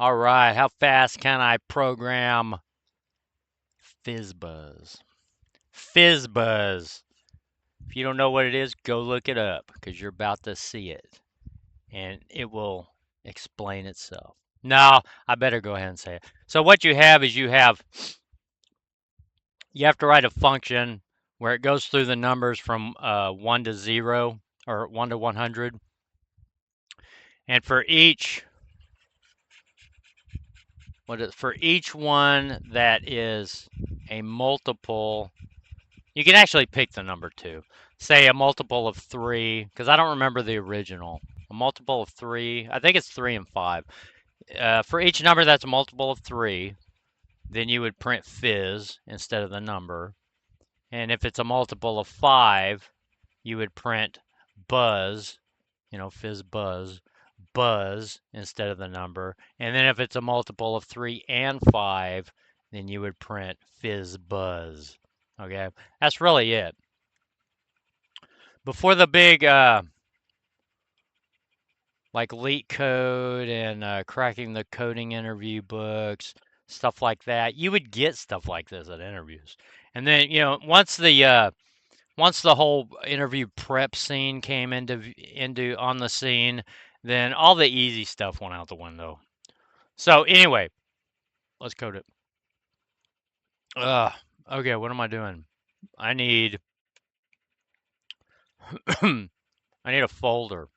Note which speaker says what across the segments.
Speaker 1: All right, how fast can I program FizzBuzz? FizzBuzz. If you don't know what it is, go look it up because you're about to see it and it will explain itself. No, I better go ahead and say it. So what you have is you have to write a function where it goes through the numbers from 1 to 0 or 1 to 100. And for each one that is a multiple, you can actually pick the number 2. Say a multiple of 3, because I don't remember the original. A multiple of 3, I think it's 3 and 5. For each number that's a multiple of 3, then you would print fizz instead of the number. And if it's a multiple of 5, you would print buzz, fizz buzz instead of the number. And then if it's a multiple of 3 and 5, then you would print fizz buzz. Okay, that's really it. Before the big like leak code and cracking the coding interview books, stuff like that, you would get stuff like this at interviews. And then once the whole interview prep scene came into on the scene, then all the easy stuff went out the window. So anyway, let's code it. Okay, what am I doing? I need I need a folder.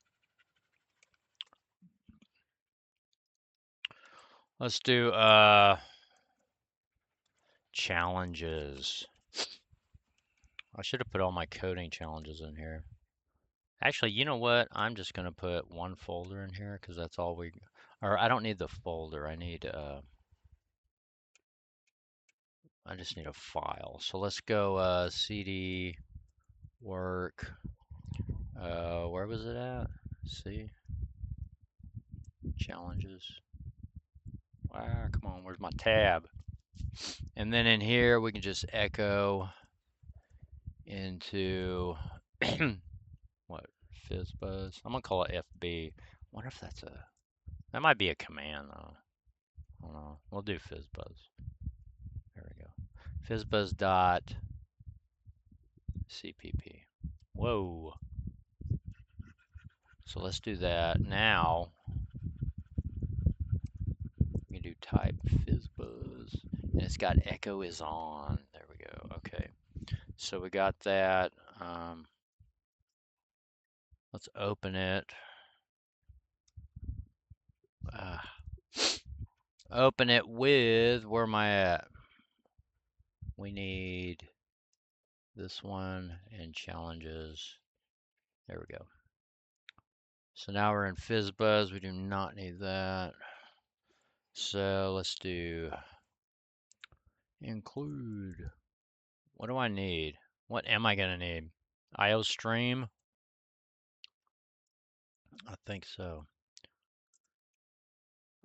Speaker 1: Let's do challenges. I should have put all my coding challenges in here. Actually, you know what? I'm just going to put one folder in here because that's all or I don't need the folder. I just need a file. So let's go cd work. Where was it at? See? Challenges. Ah, come on, where's my tab? And then in here we can just echo into what? FizzBuzz. I'm gonna call it FB. Wonder if that might be a command though. I don't know. We'll do FizzBuzz. There we go. FizzBuzz dot CPP. Whoa. So let's do that. Now we can do type FizzBuzz. And it's got echo is on. There we go. Okay. So we got that. Let's open it. Open it with, where am I at? We need this one and challenges. There we go. So now we're in FizzBuzz. We do not need that. So let's do include. What do I need? What am I going to need? IO stream? I think so.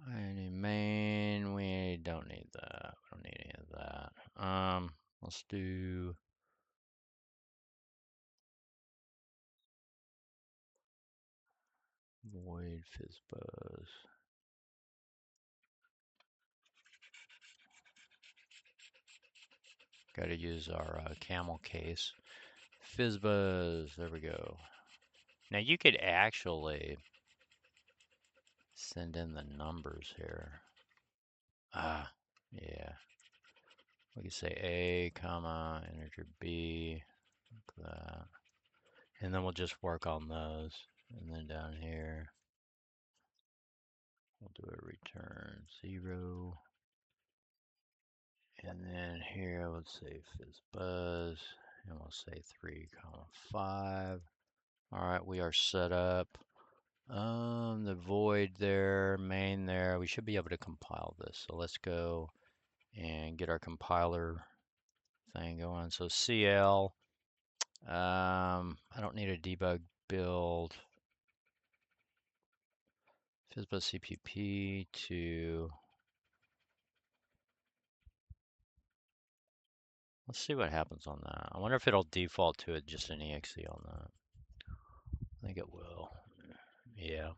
Speaker 1: I need main. We don't need that. We don't need any of that. Let's do void FizzBuzz. Got to use our camel case. FizzBuzz. There we go. Now you could actually send in the numbers here. Yeah. We could say A, comma, integer B, like that. And then we'll just work on those. And then down here, we'll do a return 0. And then here, let's say FizzBuzz, and we'll say 3, comma 5. All right, we are set up. The void there, main there, we should be able to compile this. So let's go and get our compiler thing going. So CL, I don't need a debug build. FizzBuzz CPP to, let's see what happens on that. I wonder if it'll default to it just an exe on that. I think it will. Yeah,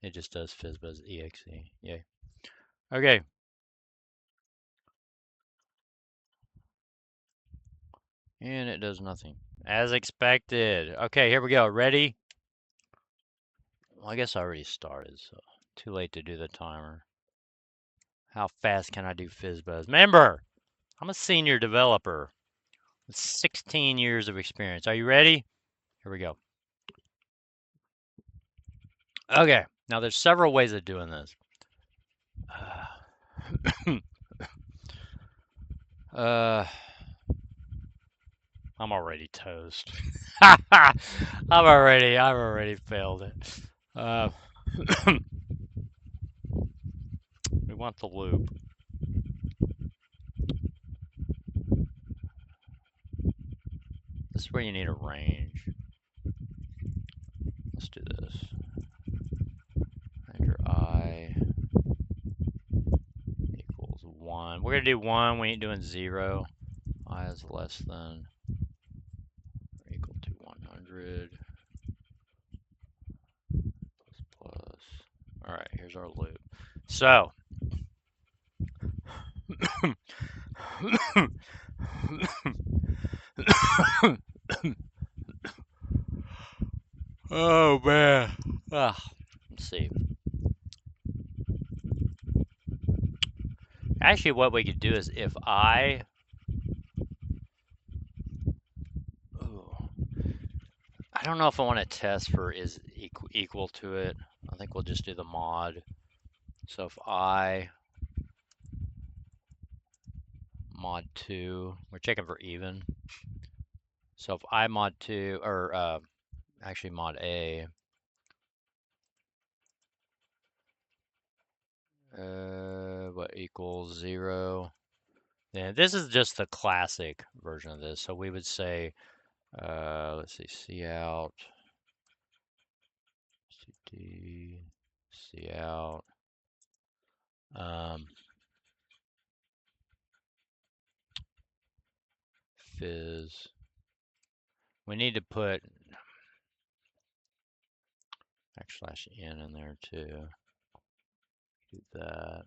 Speaker 1: it just does FizzBuzz exe. Yay. Okay. And it does nothing. As expected. Okay, here we go. Ready? Well, I guess I already started, so too late to do the timer. How fast can I do FizzBuzz? Remember, I'm a senior developer with 16 years of experience. Are you ready? Here we go. Okay, now there's several ways of doing this. I'm already toast. I've already failed it. We want the loop. This is where you need a range. Let's do this. Enter I equals 1. We're going to do 1. We ain't doing 0. I is less than or equal to 100. Plus. All right, here's our loop. So, oh man. Let's see. Actually, what we could do is if I don't know if I want to test for is equal to it. I think we'll just do the mod. So if I mod 2, we're checking for even. So if I mod 2, or actually mod A, what equals 0? Then this is just the classic version of this. So we would say, let's see, cout, cd, cout, fizz. We need to put \n in there too. Do that.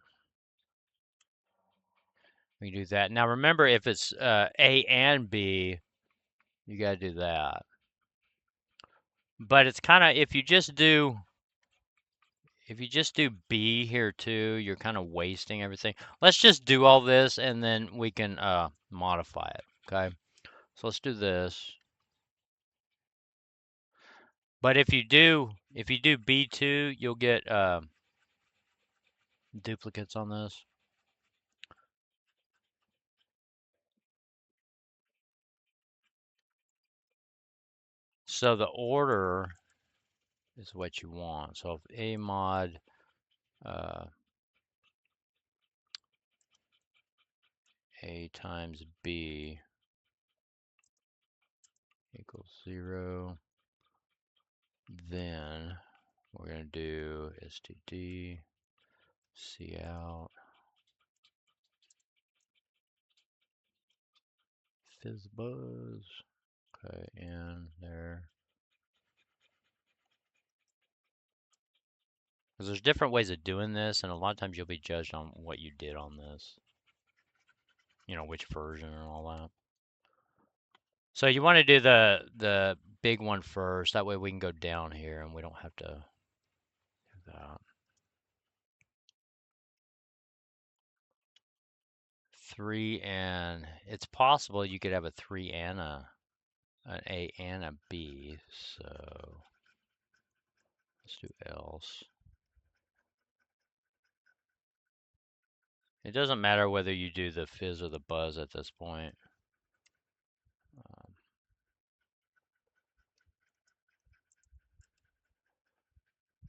Speaker 1: We can do that. Now remember, if it's A and B, you got to do that. But it's kind of if you just do B here too, you're kind of wasting everything. Let's just do all this and then we can modify it. Okay. So let's do this. But if you do B2, you'll get duplicates on this. So the order is what you want. So if A mod A times B equals 0, then we're going to do std cout FizzBuzz. Okay, in there. Because there's different ways of doing this, and a lot of times you'll be judged on what you did on this. You know, which version and all that. So you want to do the big one first. That way we can go down here and we don't have to do that. 3 and it's possible you could have a 3 and an A and a B. So let's do else. It doesn't matter whether you do the fizz or the buzz at this point.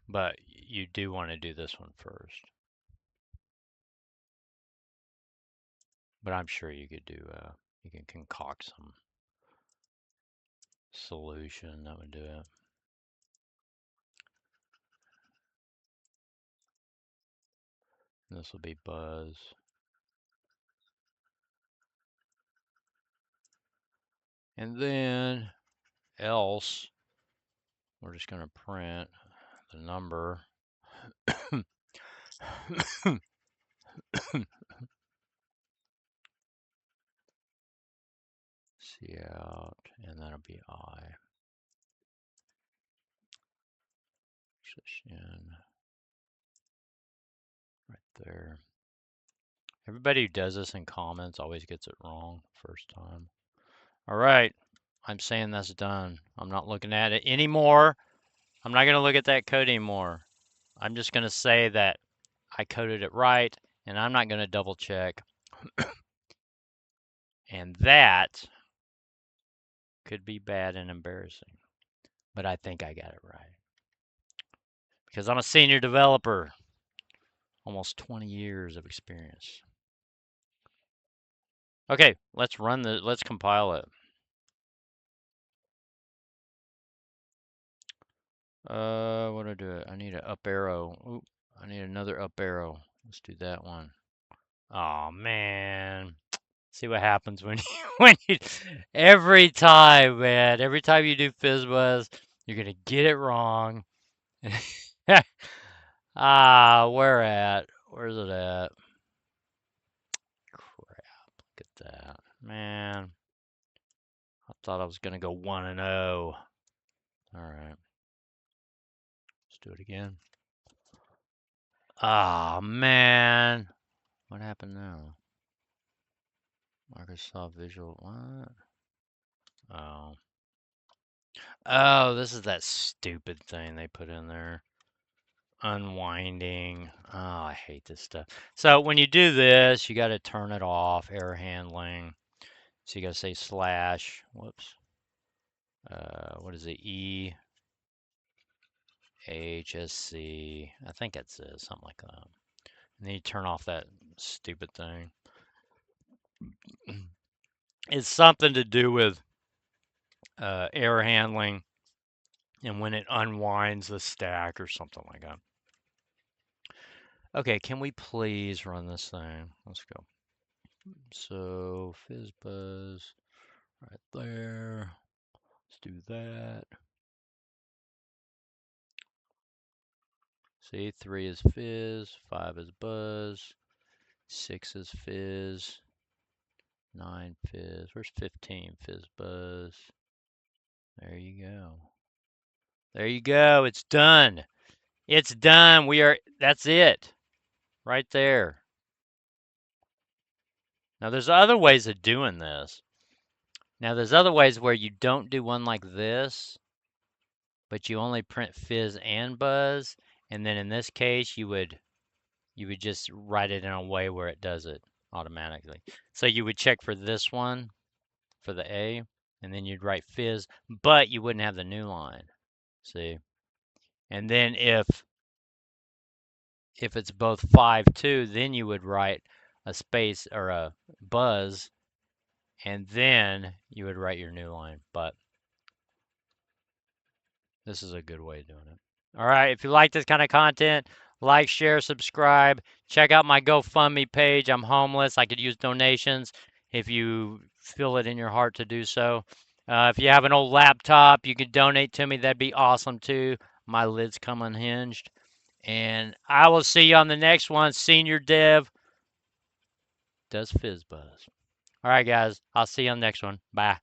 Speaker 1: But you do want to do this one first. But I'm sure you could do, you can concoct some solution that would do it. And this will be buzz. And then else, we're just going to print the number. C out, and that'll be I. Position right there. Everybody who does this in comments always gets it wrong first time. All right, I'm saying that's done. I'm not looking at it anymore. I'm not going to look at that code anymore. I'm just going to say that I coded it right, and I'm not going to double check. And that could be bad and embarrassing, but I think I got it right because I'm a senior developer, almost 20 years of experience. Okay, let's compile it. What do I do? I need an up arrow. Oop, I need another up arrow. Let's do that one. Oh man. See what happens when you every time, man. Every time you do FizzBuzz, you're gonna get it wrong. Where at? Where's it at? Crap. Look at that. Man. I thought I was gonna go 1-0. Alright. Let's do it again. Man. What happened now? Microsoft Visual, what? Oh. Oh, this is that stupid thing they put in there. Unwinding. Oh, I hate this stuff. So when you do this, you got to turn it off, error handling. So you got to say slash, whoops. What is it? EHSC. I think it's something like that. And then you turn off that stupid thing. It's something to do with error handling and when it unwinds the stack or something like that. Okay, can we please run this thing? Let's go. So FizzBuzz right there. Let's do that. See, 3 is fizz, 5 is buzz, 6 is fizz, 9 fizz. Where's 15? FizzBuzz. There you go. There you go. It's done. It's done. That's it. Right there. Now there's other ways of doing this. Now there's other ways where you don't do one like this, but you only print fizz and buzz, and then in this case you would just write it in a way where it does it automatically. So you would check for this one for the A, and then you'd write fizz, but you wouldn't have the new line. See? And then if it's both 5 2, then you would write a space or a buzz, and then you would write your new line. But this is a good way of doing it. All right, if you like this kind of content, like, share, subscribe. Check out my GoFundMe page. I'm homeless. I could use donations if you feel it in your heart to do so. If you have an old laptop, you could donate to me. That'd be awesome too. My lids come unhinged. And I will see you on the next one. Senior Dev does FizzBuzz. All right, guys. I'll see you on the next one. Bye.